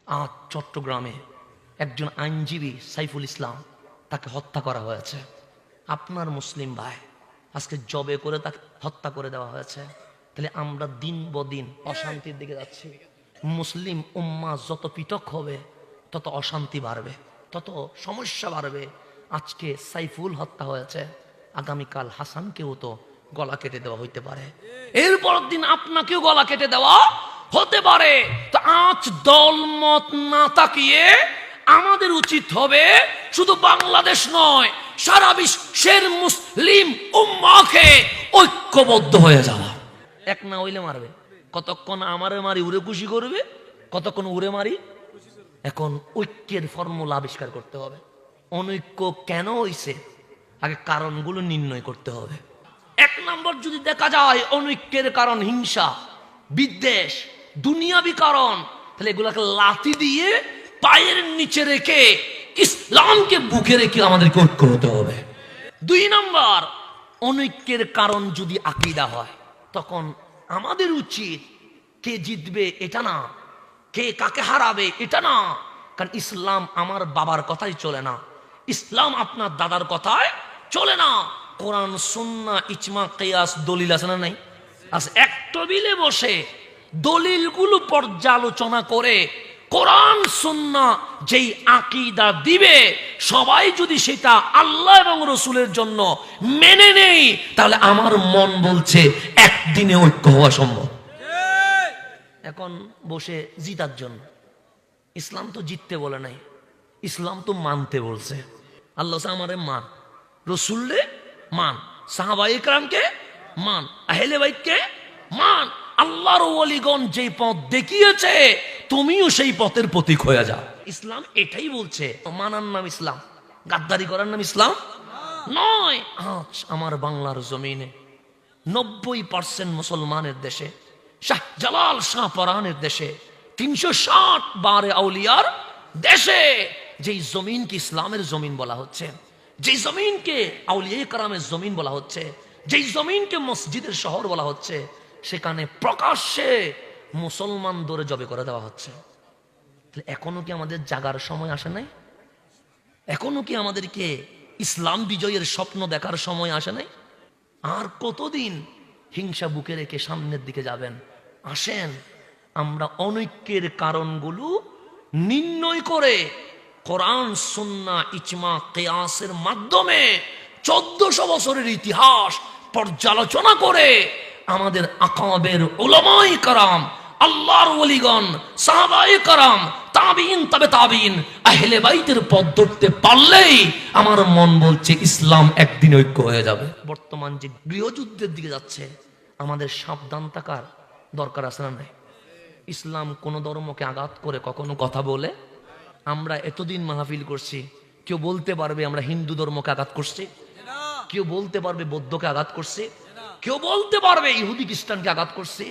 আজ চট্টগ্রামে একজন আইনজীবী সাইফুল ইসলাম, তাকে হত্যা করা হয়েছে। আপনার মুসলিম ভাই আজকে জবে করে তাকে হত্যা করে দেওয়া হয়েছে। তাহলে আমরা দিন বদিন অশান্তির দিকে যাচ্ছি। মুসলিম উম্মাহ যত পৃথক হবে তত অশান্তি বাড়বে, তত সমস্যা বাড়বে। আজকে সাইফুল হত্যা হয়েছে, আগামীকাল হাসানকেও তো গলা কেটে দেওয়া হইতে পারে, এরপর দিন আপনাকেও গলা কেটে দেওয়া হতে পারে। তো আজ দলমত না তাকিয়ে আমাদের উচিত হবে শুধু বাংলাদেশ নয়, সারা বিশ্বের মুসলিম উম্মাহকে ঐক্যবদ্ধ হয়ে যাওয়া। এক না হইলে মারবে, কতক্ষণ আমারে মারি উড়ে খুশি করবে, কতক্ষণ উড়ে মারি। এখন ঐক্যের ফর্মুলা আবিষ্কার করতে হবে। অনৈক্য কেন হইছে আগে কারণগুলো নির্ণয় করতে হবে। এক নম্বর যদি দেখা যায় অনৈক্যের কারণ হিংসা, বিদ্বেষ, দুনিয়াবি কারণ, তাহলে এগুলাকে লাথি দিয়ে পায়ের নিচে রেখে ইসলামকে বুকে রেখে আমাদেরকে ঐক্য হতে হবে। দুই নম্বর, অনৈক্যের কারণ যদি আকীদা হয়, তখন আমাদের উচিত কে জিতবে এটা না, কে কাকে হারাবে এটা না। কারণ ইসলাম আমার বাবার কথাই চলে না, ইসলাম আপনার দাদার কথায় চলে না। কোরআন সুন্নাহ ইজমা কিয়াস দলিল আছে না নাই? আচ্ছা, এক টেবিলে বসে দলিলগুলো পর্যালোচনা করে কোরআন সুন্নাহ যেই আকীদা দিবে, সবাই যদি সেটা আল্লাহ এবং রসুলের জন্য মেনে নেই, তাহলে আমার মন বলছে একদিনে ঐক্য হওয়া সম্ভব। এখন বসে জিতার জন্য, ইসলাম তো জিততে বলে নাই, ইসলাম তো মানতে বলছে। আল্লাহ আমারে মান, রসুলরে মান, সাহাবায়ে ইকরামকে মান, আহলে বাইতকে মান। আল্লাহর ওয়ালিগণ যেই পথ দেখিয়েছে তুমিও সেই পথের প্রতীক হয়ে যাও। ইসলাম এটাই বলছে। মানার নাম ইসলাম, গাদ্দারি করার নাম ইসলাম নয়। আজ আমার বাংলার জমিনে 90% মুসলমানের দেশে, শাহজালাল শাহপরানের দেশে, 360 বারে আউলিয়ার দেশে, যেই জমিনকে ইসলামের জমিন বলা হচ্ছে, যেই জমিনকে আউলিয়া কারামের জমিন বলা হচ্ছে, যেই জমিনকে মসজিদের শহর বলা হচ্ছে, সেখানে প্রকাশ্যে মুসলমান ধরে জবে করে দেওয়া হচ্ছে। এখনো কি আমাদের জাগার সময় আসে নাই? এখনো কি আমাদেরকে ইসলাম বিজয়ের স্বপ্ন দেখার সময় আসে নাই? আর কতদিন হিংসা বুকে রেখে সামনের দিকে যাবেন? আসেন আমরা অনৈক্যের কারণগুলো নির্ণয় করে কোরআন সুন্নাহ ইজমা কিয়াসের মাধ্যমে 1400 বছরের ইতিহাস পর্যালোচনা করে আমাদের আকাবের উলামায়ে কেরাম, আল্লাহর ওলিগণ, সাহাবায়ে কেরাম, তাবিঈন, তবে তাবিঈন, আহলে বাইতের পথ ধরতে পারলেই আমার মন বলছে ইসলাম একদিন ঐক্য হয়ে যাবে। বর্তমান যে গৃহযুদ্ধের দিকে যাচ্ছে, আমাদের সাবধান থাকার দরকার আছে না নাই? ইসলাম কোন ধর্মকে আঘাত করে কখনো কথা বলে? আমরা এতদিন মাহফিল করছি, কেউ বলতে পারবে আমরা হিন্দু ধর্মকে আঘাত করছি? কেউ বলতে পারবে বৌদ্ধকে আঘাত করছে? কেউ বলতে পারবে ইহুদি খ্রিস্টানকে আঘাত করছে?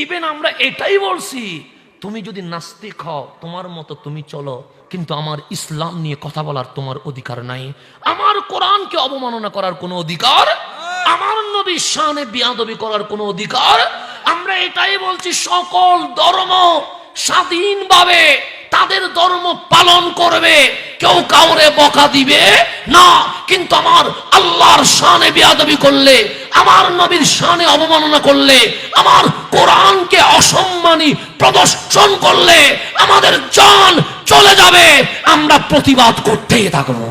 ইভেন আমরা এটাই বলছি, তুমি যদি নাস্তিক হও তোমার মতো তুমি চলো, কিন্তু আমার ইসলাম নিয়ে কথা বলার তোমার অধিকার নাই, আমার কোরআনকে অবমাননা করার কোনো অধিকার, আমার নবীর শানে বিয়াদবি করার কোনো অধিকার। আমরা এটাই বলছি, সকল ধর্ম স্বাধীনভাবে তাদের ধর্ম পালন করবে, কেউ কাউরে বকা দিবে না। কিন্তু আমার আল্লাহর শানে বিয়াদবি করলে, আমার নবীর শানে অবমাননা করলে, আমার কোরআনকে অসম্মানী প্রদর্শন করলে আমাদের জান চলে যাবে, আমরা প্রতিবাদ করতেই থাকবো।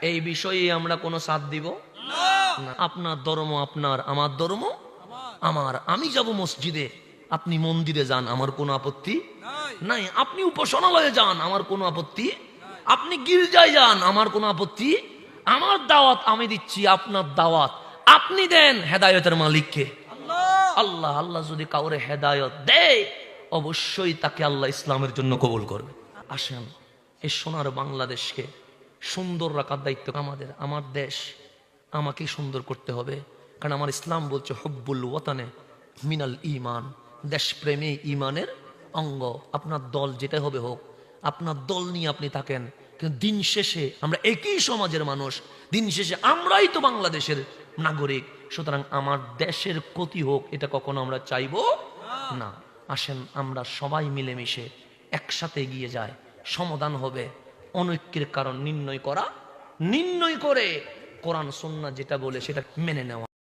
এই বিষয়ে আমরা কোনো সাথ দিব না। আপনার ধর্ম আপনার, আমার ধর্ম আমার। আমি যাব মসজিদে, আপনি মন্দিরে যান, আমার কোনো আপত্তি নাই। আপনি উপাসনালয়ে যান, আমার কোনো আপত্তি। আপনি গির্জায় যান, আমার কোনো আপত্তি। আমার দাওয়াত আমি দিচ্ছি, আপনার দাওয়াত আপনি দেন। হেদায়েতের মালিককে আল্লাহ। আল্লাহ যদি কাউরে হেদায়েত দেয়, অবশ্যই তাকে আল্লাহ ইসলামের জন্য কবুল করবে। আসেন এই সোনার বাংলাদেশকে সুন্দর রাখার দায়িত্ব আমাদের। আমার দেশ আমাকে সুন্দর করতে হবে, কারণ আমার ইসলাম বলছে হুব্বুল ওয়াতানে মিনাল ঈমান, দেশপ্রেমে ঈমানের অঙ্গ। আপনার দল যেটা হবে হোক, আপনার দল নিয়ে আপনি থাকেন, কিন্তু দিন শেষে আমরা একই সমাজের মানুষ, দিন শেষে আমরাই তো বাংলাদেশের নাগরিক। সুতরাং আমার দেশের ক্ষতি হোক এটা কখনো আমরা চাইবো না। আসেন আমরা সবাই মিলেমিশে একসাথে এগিয়ে যায়, সমাধান হবে। অনৈক্যের কারণ নির্ণয় করা, নির্ণয় করে কোরআন সুন্নাহ যেটা বলে সেটা মেনে নেওয়া।